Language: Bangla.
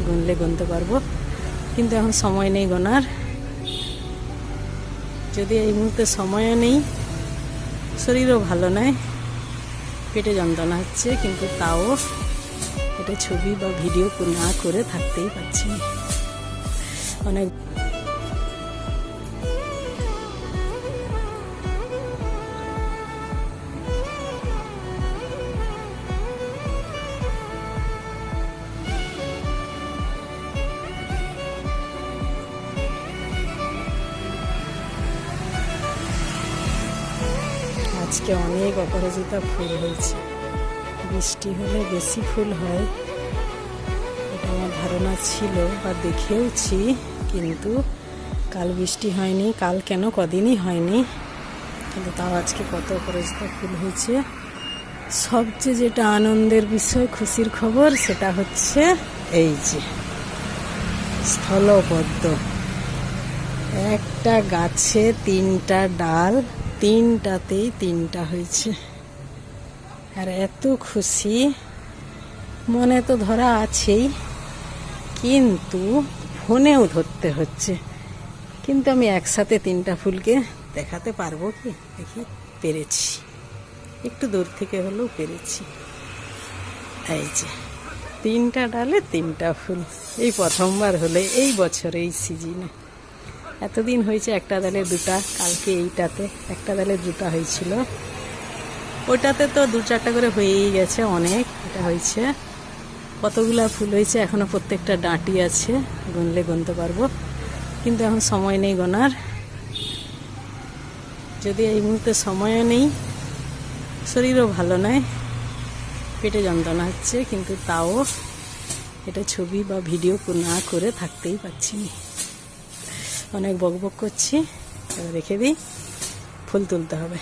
গুনলে গুনতে পারবো, কিন্তু এখন সময় নেই গোনার। যদি এই মুহূর্তে সময়ও নেই, শরীরও ভালো নয়, পেটে যন্ত্রণা হচ্ছে, কিন্তু তাও এটা ছবি বা ভিডিও না করে থাকতেই পারছি না। অনেক আজকে অনেক অপরাজিতা ফুল হয়েছে। বৃষ্টি হলে বেশি ফুল হয়, এটা আমার ধারণা ছিল বা দেখেওছি, কিন্তু কাল বৃষ্টি হয়নি, কাল কেন কদিনই হয়নি, কিন্তু তাও আজকে কত অপরাজিতা ফুল হয়েছে। সবচেয়ে যেটা আনন্দের বিষয়, খুশির খবর, সেটা হচ্ছে এই যে স্থলপদ্ম। একটা গাছে 3টা ডাল, 3টাতেই 3টা হয়েছে। আর এত খুশি, মনে তো ধরা আছেই, কিন্তু ফোনেও ধরতে হচ্ছে। কিন্তু আমি একসাথে 3টা ফুলকে দেখাতে পারবো কি, দেখি। পেরেছি, একটু দূর থেকে হলেও পেরেছি। এই যে 3টা ডালে 3টা ফুল, এই প্রথমবার হলে এই বছরে এই সিজনে। এতদিন হয়েছে একটা ডালে 2টা, কালকে এইটাতে একটা ডালে 2টা হয়েছিল, ওইটাতে তো 2-4টা করে হয়েই গেছে, অনেক। এটা হয়েছে কতগুলা ফুল হয়েছে, এখনো প্রত্যেকটা ডাঁটি আছে, গুনলে গুনতে পারবো, কিন্তু এখন সময় নেই গোনার। যদি এই মুহূর্তে সময়ও নেই, শরীরও ভালো নয়, পেটে যন্ত্রণা হচ্ছে, কিন্তু তাও এটা ছবি বা ভিডিও না করে থাকতেই পারছি না। অনেক বকবক করছি, এবার রেখে দিই, ফুল তুলতে হবে।